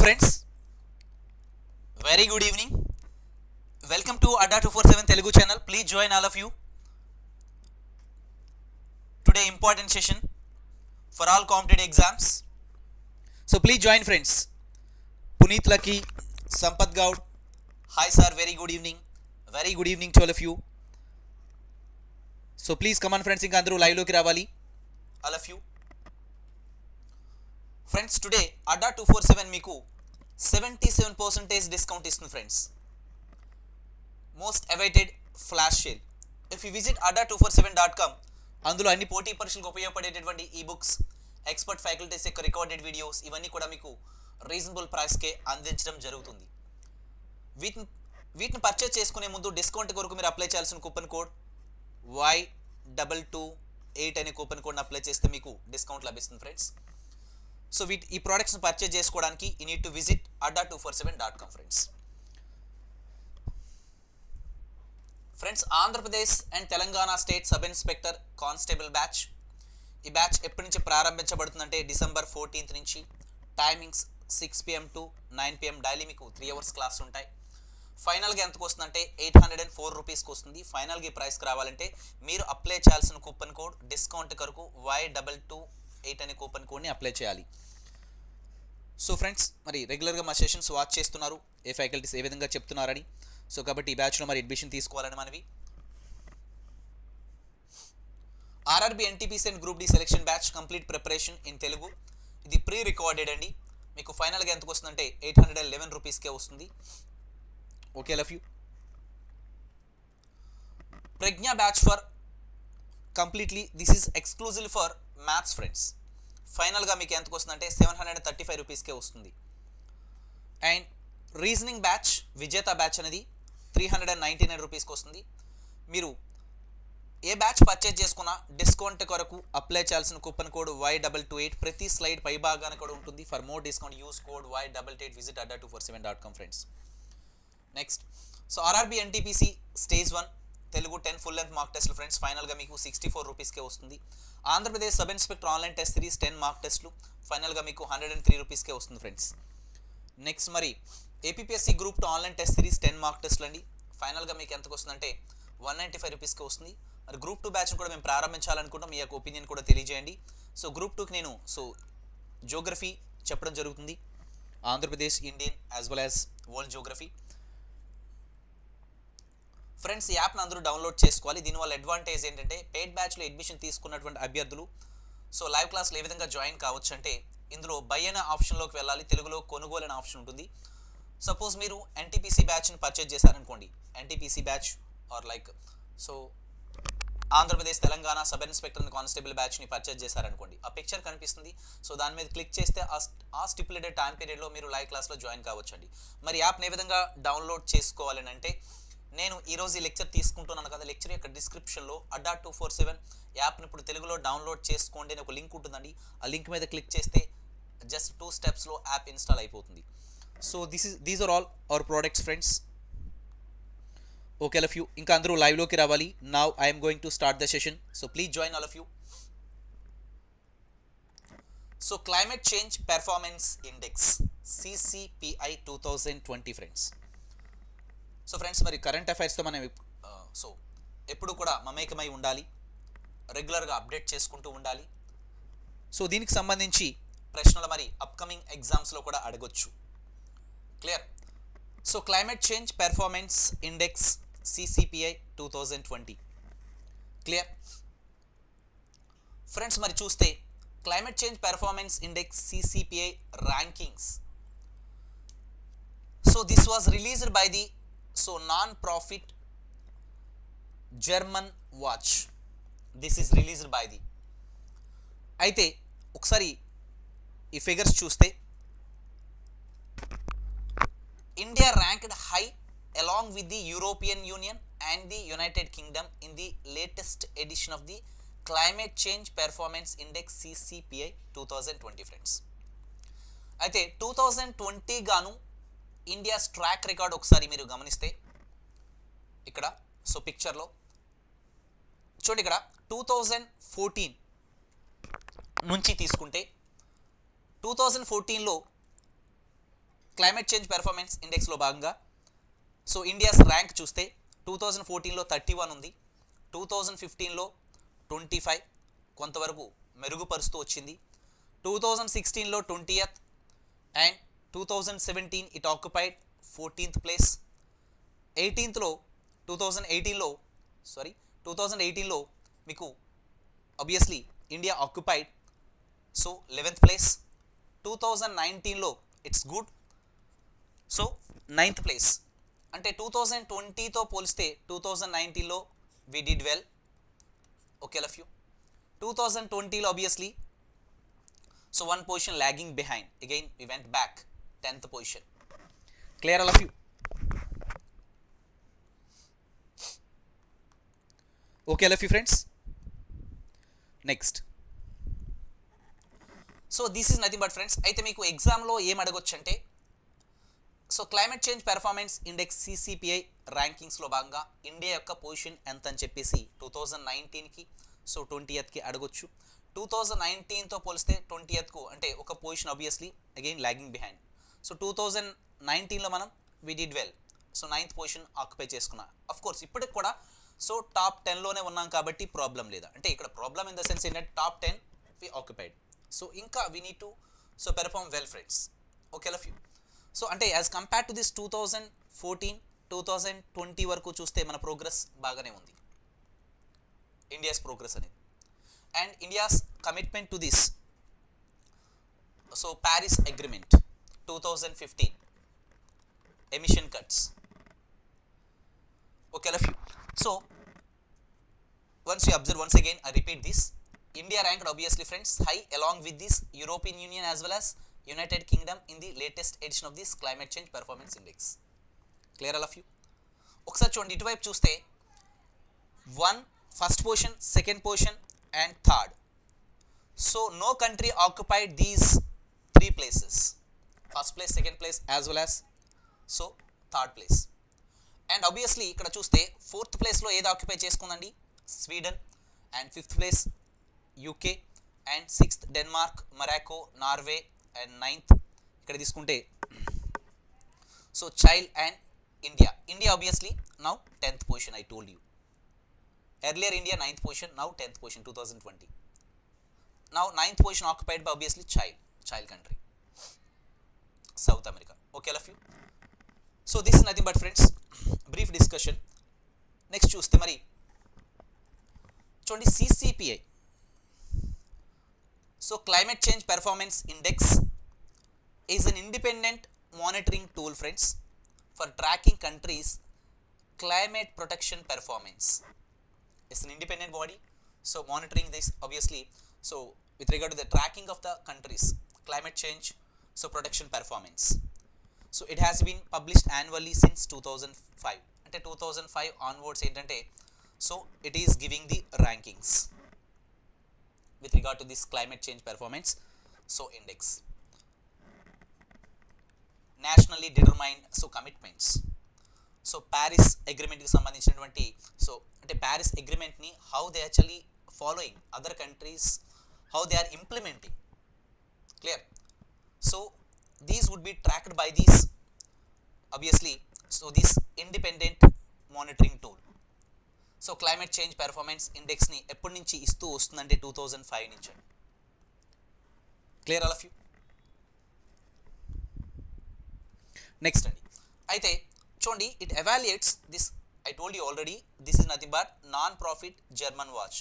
friends, very good evening. Welcome to AddaKaamyaabiKa Telugu channel. Please join all of you. Today important session for all competitive exams. So please join friends. Puneet Lucky, Sampath Gaud. Hi sir, very good evening. Very good evening to all of you. So please come on friends, ఇంకా అందరూ live లోకి రావాలి. All of you. Friends, today AddaKaamyaabiKa మీకు 77% discount ఇస్తుంది friends. Most awaited flash sale. If you visit AddaKaamyaabiKa.com, అందులో అన్ని పోటీ పరీక్షలకు ఉపయోగపడేటటువంటి ఈ బుక్స్, ఎక్స్పర్ట్ ఫ్యాకల్టీస్ యొక్క రికార్డెడ్ వీడియోస్ ఇవన్నీ కూడా మీకు రీజనబుల్ ప్రైస్కే అందించడం జరుగుతుంది. వీటిని పర్చేజ్ చేసుకునే ముందు డిస్కౌంట్ కొరకు మీరు అప్లై చేయాల్సిన కూపన్ కోడ్ Y228 అనే కూపన్ కోడ్ని అప్లై చేస్తే మీకు డిస్కౌంట్ లభిస్తుంది ఫ్రెండ్స్. సో ఈ ప్రోడక్ట్స్ని పర్చేజ్ చేసుకోవడానికి you need to visit AddaKaamyaabiKa.com friends. Friends, Andhra Pradesh and Telangana state sub inspector constable batch, ఈ బ్యాచ్ ఎప్పటి నుంచి ప్రారంభించబడుతుందంటే December 14th నుంచి. Timings 6 PM to 9 PM daily మీకు 3 hours క్లాస్ ఉంటాయి. ఫైనల్గా ఎంతకు వస్తుందంటే 804 రూపీస్కి వస్తుంది. ఫైనల్గా ఈ ప్రైస్కి రావాలంటే మీరు అప్లై చేయాల్సిన కూపన్ కోడ్ డిస్కౌంట్ కొరకు Y228 అనే కూపన్ కోడ్ని అప్లై చేయాలి. సో ఫ్రెండ్స్, మరి రెగ్యులర్గా మా సెషన్స్ వాచ్ చేస్తున్నారు, ఏ ఫ్యాకల్టీస్ ఏ విధంగా చెప్తున్నారని. సో కాబట్టి ఈ బ్యాచ్లో మరి అడ్మిషన్ తీసుకోవాలని మనవి. RRB NTPC and group D selection batch complete preparation in Telugu. ఇది ప్రీ రికార్డెడ్ అండి. మీకు ఫైనల్గా ఎంతకు వస్తుందంటే 811 రూపీస్కే వస్తుంది. Okay, love you. Pragya batch for completely this is exclusive for maths friends. ఫైనల్గా మీకు ఎంతకు వస్తుందంటే 735 రూపీస్కే వస్తుంది. And reasoning batch Vijetha batch అనేది 399 రూపీస్కి వస్తుంది. మీరు ఏ బ్యాచ్ పర్చేజ్ చేసుకున్నా డిస్కౌంట్ కొరకు అప్లై చేయాల్సిన కూపన్ కోడ్ Y228 ప్రతి స్లైడ్ పై భాగాన కూడా ఉంటుంది. For more discount use code Y228, visit AddaKaamyaabiKa.com friends. Next, so RRB NTPC stage 1 Telugu 10 full length mark టెస్ట్లు ఫ్రెండ్స్. ఫైనల్గా మీకు 64 రూపీస్కే వస్తుంది. Andhra Pradesh sub inspector online test series 10 mark టెస్ట్లు. ఫైనల్గా మీకు 103 రూపీస్కే వస్తుంది ఫ్రెండ్స్. నెక్స్ట్, మరి APPSC group 2 online test series 10 mark టెస్ట్లు అండి. ఫైనల్గా మీకు ఎంతకు వస్తుందంటే 195 రూపీస్కే వస్తుంది. మరి గ్రూప్ 2 బ్యాచ్ని కూడా మేము ప్రారంభించాలనుకుంటాం. మీ యొక్క ఒపీనియన్ కూడా తెలియజేయండి. సో గ్రూప్ 2కి నేను జియోగ్రఫీ చెప్పడం జరుగుతుంది, Andhra Pradesh, Indian as well as world Geography. Friends, ఈ యాప్ని అందరూ డౌన్లోడ్ చేసుకోవాలి. దీనివల్ల అడ్వాంటేజ్ ఏంటంటే పెయిడ్ బ్యాచ్లో అడ్మిషన్ తీసుకున్నటువంటి అభ్యర్థులు లైవ్ క్లాస్లో ఏ విధంగా జాయిన్ కావచ్చు అంటే ఇందులో బై అనే ఆప్షన్లోకి వెళ్ళాలి. తెలుగులో కొనుగోలు అనే ఆప్షన్ ఉంటుంది. సపోజ్ మీరు NTPC బ్యాచ్ని పర్చేజ్ చేశారనుకోండి, NTPC batch are like Andhra Pradesh Telangana sub inspector and constable బ్యాచ్ని పర్చేజ్ చేశారనుకోండి, ఆ పిక్చర్ కనిపిస్తుంది. సో దాని మీద క్లిక్ చేస్తే ఆ స్టిపులేటెడ్ టైం పీరియడ్లో మీరు లైవ్ క్లాస్లో జాయిన్ కావచ్చు అండి. మరి యాప్ని ఏ విధంగా డౌన్లోడ్ చేసుకోవాలని అంటే, నేను ఈరోజు ఈ లెక్చర్ తీసుకుంటున్నాను కదా, లెక్చర్ యొక్క డిస్క్రిప్షన్లో AddaKaamyaabiKa యాప్ని ఇప్పుడు తెలుగులో డౌన్లోడ్ చేసుకోండి అని ఒక లింక్ ఉంటుందండి. ఆ లింక్ మీద క్లిక్ చేస్తే జస్ట్ 2 స్టెప్స్లో యాప్ ఇన్స్టాల్ అయిపోతుంది. So these are all our products friends. Okay, all of you. ఇంకా అందరూ లైవ్లోకి రావాలి. Now I'm going to start the session. So please join all of you. So climate change performance index CCPI 2020 friends. So friends, మరి current అఫైర్స్తో మనం ఎప్పుడు కూడా మమేకమై ఉండాలి, రెగ్యులర్గా అప్డేట్ చేసుకుంటూ ఉండాలి. సో దీనికి సంబంధించి ప్రశ్నలు మరి అప్కమింగ్ ఎగ్జామ్స్లో కూడా అడగొచ్చు. Clear? So climate change performance index CCPI 2020 clear? Friends, మరి చూస్తే climate change performance index CCPI rankings. So this was released by the non-profit German watch. This is released by the. అయితే ఒకసారి ఈ ఫిగర్స్ చూస్తే India ranked high along with the European Union and the United Kingdom in the latest edition of the Climate Change Performance Index CCPI 2020 friends. అయితే 2020 గాను India track record ఒకసారి మీరు గమనిస్తే ఇక్కడ పిక్చర్లో చూడండి. ఇక్కడ 2014 నుంచి తీసుకుంటే 2014లో క్లైమేట్ చేంజ్ పెర్ఫార్మెన్స్ ఇండెక్స్లో భాగంగా సో ఇండియాస్ ర్యాంక్ చూస్తే 2014లో 31 ఉంది, 2015లో 25 కొంతవరకు మెరుగుపరుస్తూ వచ్చింది, 2016లో 20th అండ్ 2017 ఇట్ ఆక్యుపైడ్ 14th ప్లేస్, 2018లో మీకు obviously India occupied so 11th place, 2019లో it's good so 9th place. అంటే 2020తో పోలిస్తే 2019లో we did well. Okay all of you. 2020లో obviously so 1 position lagging behind, again we went back 10th position. Clear all of you. Okay all of you friends. Next so this is nothing but friends, అయితే మీకు ఎగ్జామ్లో ఏం అడగొచ్చు అంటే so climate change performance index CCPI ర్యాంకింగ్స్లో భాగంగా India యొక్క position ఎంత అని చెప్పేసి 2019కి సో 20th అడగొచ్చు. 2019తో పోలిస్తే 20th అంటే ఒక position obviously again lagging behind. So 2019లో మనం we did well, so 9th position occupy చేసుకున్నాం. అఫ్ కోర్స్ ఇప్పటికి కూడా సో టాప్ 10లోనే ఉన్నాం కాబట్టి ప్రాబ్లం లేదా, అంటే ఇక్కడ ప్రాబ్లం ఇన్ ద సెన్స్ ఏంటంటే టాప్ 10 వి ఆక్యుపైడ్. సో ఇంకా we need to so perform well friends. Okay all of you. So అంటే యాజ్ కంపేర్ టు దిస్ 2014-2020 వరకు చూస్తే మన ప్రోగ్రెస్ బాగానే ఉంది, ఇండియాస్ ప్రోగ్రెస్ అనేది. And India's commitment to this so Paris agreement 2015 emission cuts. Okay all of you. So once you observe once again I repeat this, India ranked obviously friends high along with this European Union as well as United Kingdom in the latest edition of this climate change performance index. Clear all of you. ఒకసారి చూడండి ఇటువైపు చూస్తే 1 first position, second position and third. So no country occupied these 3 places, first place, second place as well as so third place. And obviously ఇక్కడ చూస్తే 4th ప్లేస్లో ఏది occupy చేసుకుందండి, Sweden. And 5th place UK and 6th Denmark, Morocco, Norway and 9th ఇక్కడ తీసుకుంటే so child and India obviously now 10th position. I told you earlier India 9th position, now 10th position 2020. Now 9th position occupied by obviously child country south America. Okay all of you. So this is nothing but friends brief discussion. Next చూస్తే మరి చూడండి CCPI so climate change performance index is an independent monitoring tool friends for tracking countries climate protection performance. It's an independent body so monitoring this obviously so with regard to the tracking of the countries climate change so protection performance. So it has been published annually since 2005 ante 2005 onwards entante so it is giving the rankings with regard to this climate change performance so index. Nationally determined so commitments. So Paris అగ్రిమెంట్కి సంబంధించినటువంటి so అంటే Paris అగ్రిమెంట్ని how they actually following other countries, how they are implementing. Clear. So these would be tracked by these obviously so this independent monitoring tool. So climate change performance ఇండెక్స్ని ఎప్పటి నుంచి ఇస్తూ వస్తుందంటే 2005 నుంచి. Clear all of you. Next అండి అయితే చూడండి it evaluates this, I told you already this is nothing but non profit German watch.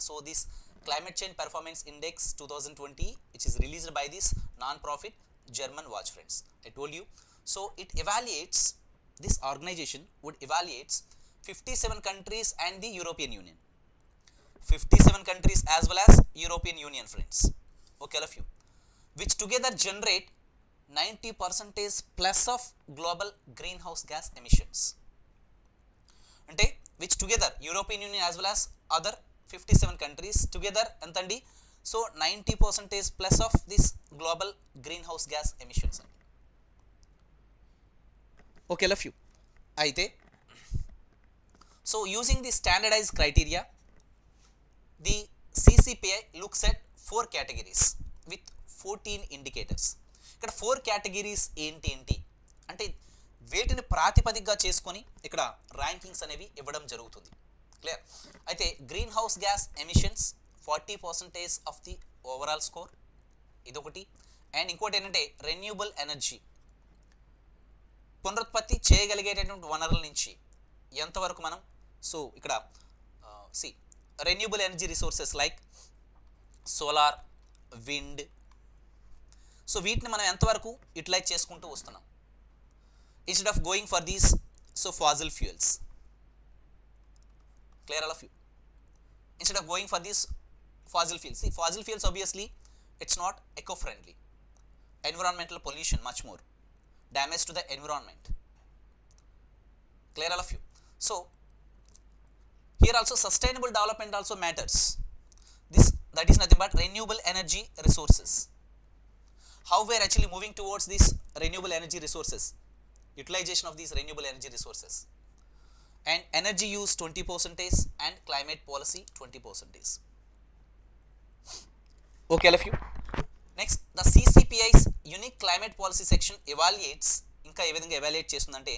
So this climate change performance index 2020 which is released by this non-profit German watch friends. I told you so it evaluates, this organization would evaluates 57 countries and the European Union, 57 countries as well as European Union friends. Okay all of you, which together generate 90% plus of global greenhouse gas emissions. అంటే which together European Union as well as other 57 countries together ఎంతండి so 90% plus of this global greenhouse gas emissions అండి. Okay all of you. అయితే so using the standardised criteria the CCPI looks at 4 categories with 14 indicators. ఇక్కడ 4 categories ఏంటి అంటే వేటిని ప్రాతిపదికగా చేసుకొని ఇక్కడ ర్యాంకింగ్స్ అనేవి ఇవ్వడం జరుగుతుంది. క్లియర్. అయితే green house gas emissions 40% of the overall score, ఇదొకటి. అండ్ ఇంకోటి ఏంటంటే రెన్యూబుల్ ఎనర్జీ, పునరుత్పత్తి చేయగలిగేటటువంటి వనరుల నుంచి ఎంతవరకు మనం ఇక్కడ renewable energy resources like solar, wind, వీటిని మనం ఎంతవరకు యూటిలైజ్ చేసుకుంటూ వస్తున్నాం instead of going for these fossil fuels. Clear all of you? Instead of going for these fossil fuels, see, fossil fuels obviously it's not eco-friendly, environmental pollution, much more damage to the environment. Clear all of you? So here also sustainable development also matters. That is nothing but renewable energy resources. How we are actually moving towards these renewable energy resources, utilization of these renewable energy resources, and energy use 20% and climate policy 20%. Okay, all of you. Next, the CCPI's unique climate policy section evaluates ఇంకా ఏ విధంగా evaluate చేస్తుందంటే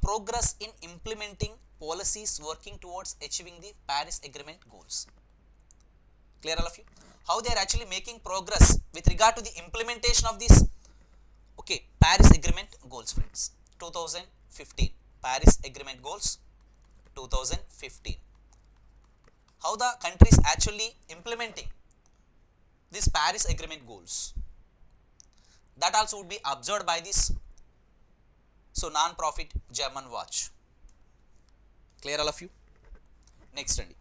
progress in implementing policies working towards achieving the Paris Agreement goals. Clear all of you? How they are actually making progress with regard to the implementation of this Paris Agreement goals, friends. 2015 Paris Agreement goals 2015. How the countries actually implementing this Paris Agreement goals, that also would be observed by this non-profit German watch. Clear all of you? Next అండి,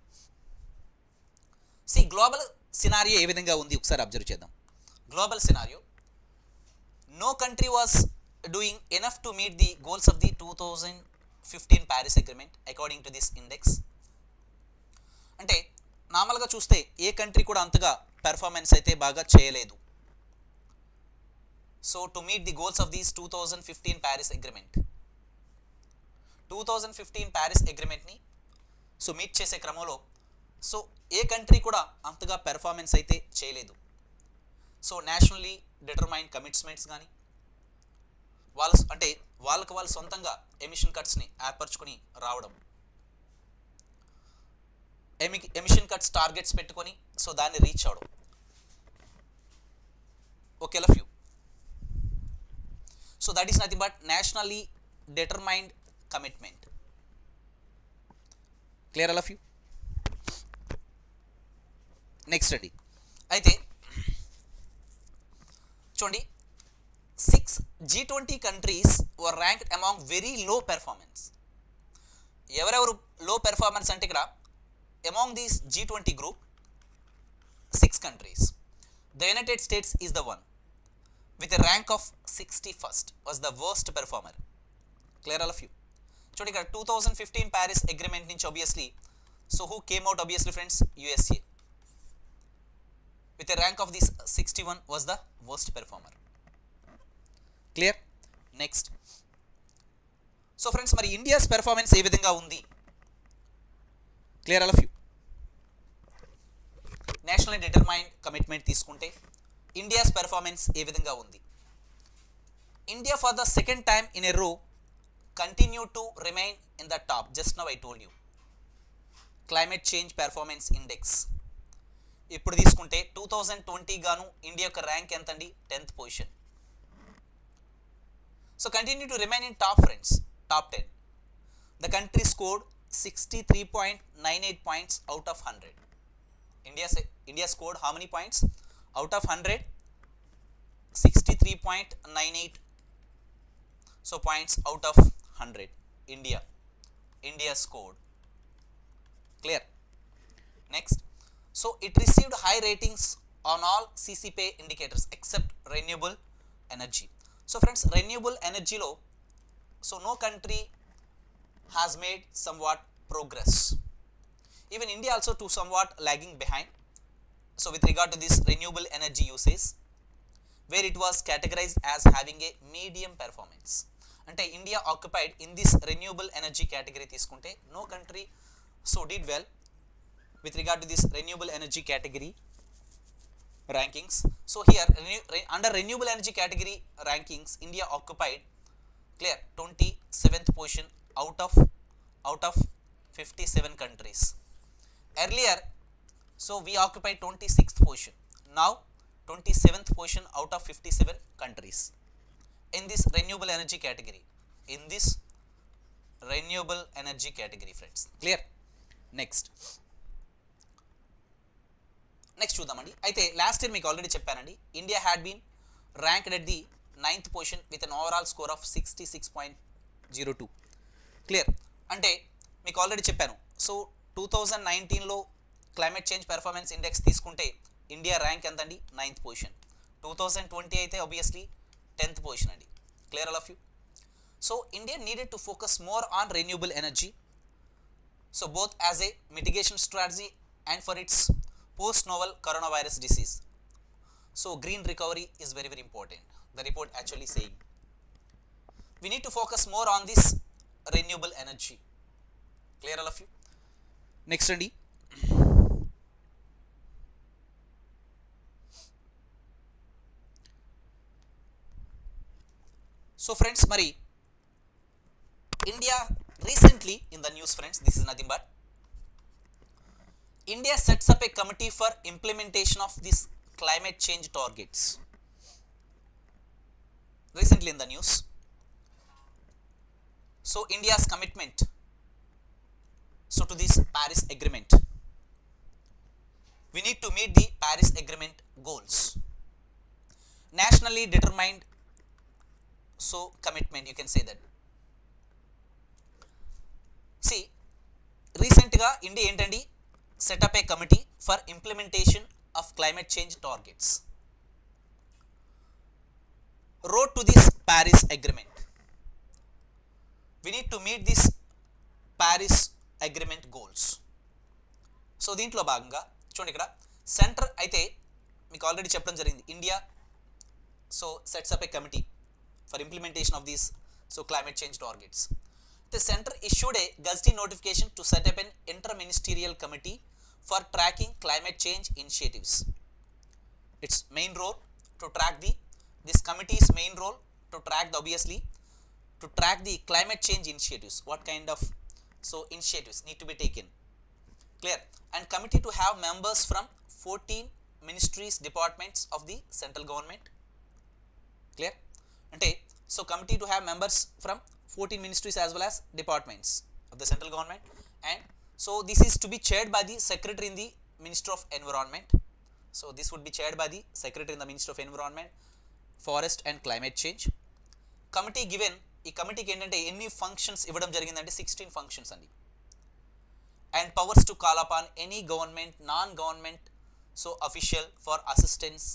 see global scenario ఏ విధంగా ఉంది ఒకసారి observe చేద్దాం. Global scenario, no country was doing enough to meet the goals of the 2015 Paris Agreement according to this index. అంటే నార్మల్గా చూస్తే ఏ country కూడా అంతగా పెర్ఫార్మెన్స్ అయితే బాగా చేయలేదు. To meet the goals of these 2015 Paris Agreement, 2015 Paris Agreement ని meet చేసే క్రమంలో ఏ కంట్రీ కూడా అంతగా పెర్ఫార్మెన్స్ అయితే చేయలేదు. నేషనల్లీ డిటర్మైన్డ్ కమిట్మెంట్స్ కానీ వాళ్ళకి వాళ్ళు సొంతంగా ఎమిషన్ కట్స్ని ఏర్పరచుకొని రావడం, ఎమిషన్ కట్స్ టార్గెట్స్ పెట్టుకొని దాన్ని రీచ్ అవడం. Okay love you. That is nothing but nationally determined commitment. Clear all of you? Next అండి, అయితే చూడండి, 6 G20 countries were ranked among very low performance. ఎవరెవరు లో పెర్ఫార్మెన్స్ అంటే ఇక్కడ among these G20 group 6 countries, the United States is the one with a rank of 61st, was the worst performer. Clear all of you? చూడండి ఇక్కడ 2015 Paris Agreement నుంచి obviously who came out obviously friends? USA with a rank of this 61 was the worst performer. Clear? Next. Friends, మరి India's performance ఏ విధంగా ఉంది? Clear all of you? National determined commitment తీసుకుంటే India's performance ఏ విధంగా ఉంది? India for the second time in a row continue to remain in the top. Just now I told you climate change performance index ఇప్పుడు తీసుకుంటే 2020 గాను India యొక్క rank ఎంత అండి? 10th position. Continue to remain in top, friends, top 10. The country scored 63.98 points out of 100. India scored how many points out of 100? 63.98 points out of 100. India scored. Clear? Next, it received high ratings on all CCPI indicators except renewable energy. Friends, renewable energy lo no country has made somewhat progress. Even India also to somewhat lagging behind. With regard to this renewable energy usage, where it was categorized as having a medium performance. Ante India occupied in this renewable energy category తీసుకుంటే no country did well with regard to this renewable energy category. rankings. So here under renewable energy category rankings, India occupied clear 27th position out of 57 countries. Earlier, so we occupied 26th position. Now 27th position out of 57 countries in this renewable energy category. In this renewable energy category, friends. Clear? Next చూద్దామండి. అయితే last year మీకు already చెప్పానండి, India had been ranked at the 9th position with an overall score of 66.02. Clear? అంటే మీకు already చెప్పాను. So 2019లో climate change performance index తీసుకుంటే India rank ఎంతండి? 9th position. 2020 అయితే ఆబ్వియస్లీ 10th పొజిషన్ అండి. Clear all of you? So India needed to focus more on renewable energy. So both as a mitigation strategy and for its post-novel coronavirus disease. So green recovery is very very important. The report actually saying we need to focus more on this renewable energy. Clear all of you? Next andi. So friends, mari India recently in the news, friends, this is nothing but India sets up a committee for implementation of this climate change targets. Recently in the news. So India's commitment to this Paris agreement. We need to meet the Paris agreement goals. Nationally determined commitment, you can say that. See, రీసెంట్గా India ఏంటండి, setup a committee for implementation of climate change targets. Road to this Paris agreement. We need to meet this Paris agreement goals. So దీంట్లో భాగంగా చూడండి, ఇక్కడ centre అయితే మీకు already చెప్పడం జరిగింది, India sets up A committee for implementation of these climate change targets. The center issued a gazetted notification to set up an interministerial committee for tracking climate change initiatives. Its main role to track this committee's main role to track the climate change initiatives. What kind of initiatives need to be taken? Clear? And committee to have members from 14 ministries, departments of the central government. Clear? Ante committee to have members from 14 ministries as well as departments of the central government, and so this is to be chaired by the secretary in the Ministry of Environment. So this would be chaired by the secretary in the Ministry of Environment, Forest and Climate Change. Committee given, ఈ కమిటీకి ఏంటంటే ఎన్ని functions ఇవ్వడం జరిగిందంటే 16 functions అండి. And powers to call upon any government, non government official for assistance,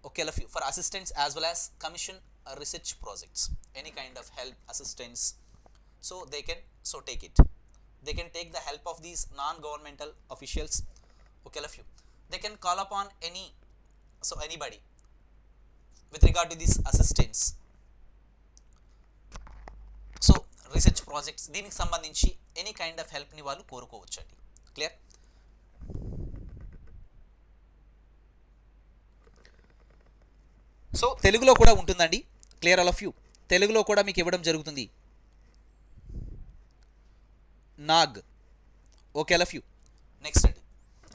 okay, for assistance as well as commission research projects, any kind of help, assistance, so they can take it. They can take the help of these non-governmental officials, okay, they can call upon anybody with regard to this assistance. So research projects దీనికి సంబంధించి any kind of హెల్ప్ని వాళ్ళు కోరుకోవచ్చండి. Clear? So తెలుగులో కూడా ఉంటుందండి. Clear all of you? తెలుగులో కూడా మీకు ఇవ్వడం జరుగుతుంది. నాగ్, okay all of you? Next అండి.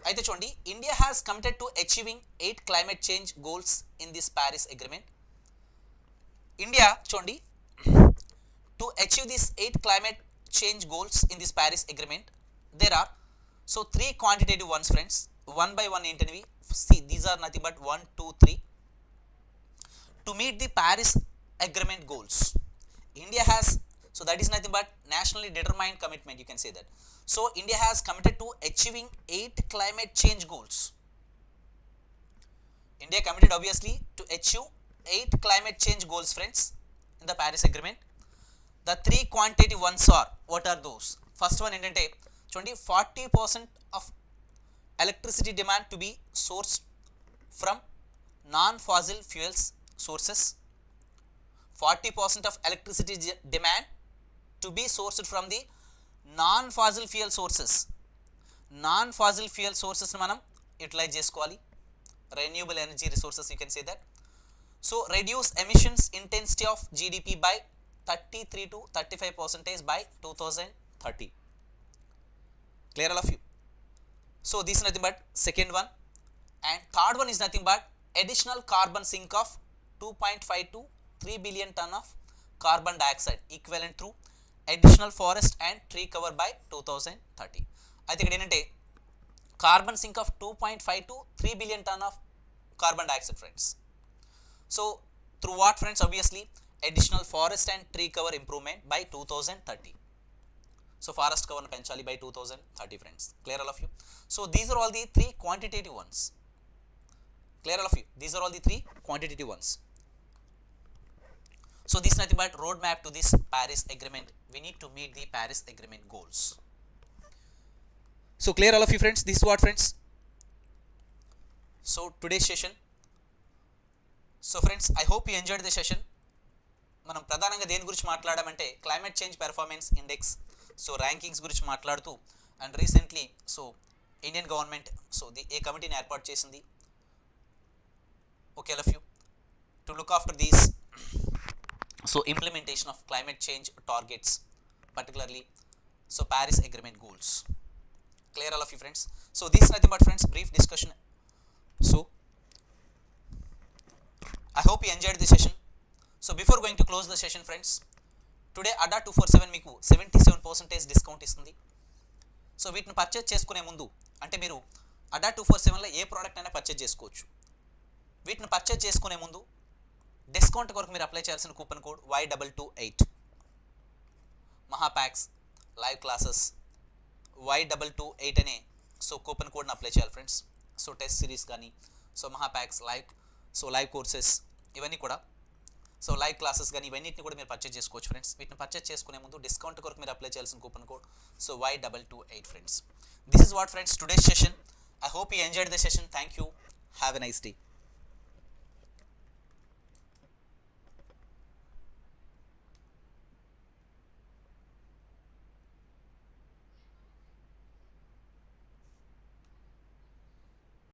అయితే చూడండి, India has committed to achieving 8 climate change goals in this Paris agreement. India చూడండి, to achieve this 8 climate change goals in this Paris agreement, there are 3 quantitative ones, friends. One by one ఏంటనేవి, these are nothing but 1, 2, 3. To meet the Paris agreement goals, India has, that is nothing but nationally determined commitment, you can say that. So India has committed to achieving 8 climate change goals. India committed obviously to achieve 8 climate change goals, friends, in the Paris agreement. The 3 quantitative ones are, what are those? First one ఏంటంటే చూడండి, 40% of electricity demand to be sourced from non-fossil fuels sources. 40% of electricity demand to be sourced from the non-fossil fuel sources. Non-fossil fuel sources మనం utilise చేసుకోవాలి. renewable energy resources, you can say that. So reduce emissions intensity of GDP by 33 to 35% by 2030. Clear all of you? So this is nothing but second one, and third one is nothing but additional carbon sink of 2.5 to 3 billion ton of carbon dioxide equivalent through additional forest and tree cover by 2030. అయితే ఇక్కడ ఏంటంటే carbon sync of 2.5 to 3 billion ton of carbon dioxide, friends. So through what, friends? Obviously additional forest and tree cover improvement by 2030. So forest cover పెంచాలి by 2030, friends. Clear all of you? So these are all the three quantitative ones. Clear all of you? These are all the three quantitative ones. So this is nothing but roadmap to this Paris Agreement. We need to meet the Paris Agreement goals. So clear all of you, friends? This is what, friends? So today's session. So friends, I hope you enjoyed the session. మనం ప్రధానంగా దేని గురించి మాట్లాడామంటే climate change performance index, so rankings గురించి మాట్లాడుతూ, and recently so Indian government so a కమిటీని ఏర్పాటు చేసింది, okay all of you, to look after these so implementation of climate change targets, particularly so Paris Agreement goals. Clear all of you, friends? So this is nothing but, friends, brief discussion. So I hope you enjoyed the session. So before going to close the session, friends, today Adda 247 మీకు 77% discount ఇస్తుంది. So వీటిని purchase చేసుకునే ముందు, అంటే మీరు Adda 247లో ఏ product అయినా purchase చేసుకోవచ్చు. వీటిని పర్చేజ్ చేసుకునే ముందు డిస్కౌంట్ కొరకు మీరు అప్లై చేయాల్సిన coupon code Y228. Mahapacks live classes Y228 అనే సో కూపన్ కోడ్ని అప్లై చేయాలి, ఫ్రెండ్స్. సో టెస్ట్ సిరీస్ కానీ, సో మహాప్యాక్స్ లైవ్ కోర్సెస్, ఇవన్నీ కూడా, సో లైవ్ క్లాసెస్ కానీ ఇవన్నిటిని కూడా మీరు పర్చేజ్ చేసుకోవచ్చు, ఫ్రెండ్స్. వీటిని పర్చేజ్ చేసుకునే ముందు డిస్కౌంట్ కొరకు మీరు అప్లై చేయాల్సిన coupon code so Y228, friends. This is what, friends, today's session. I hope you enjoyed the session. Thank you. Have a nice day.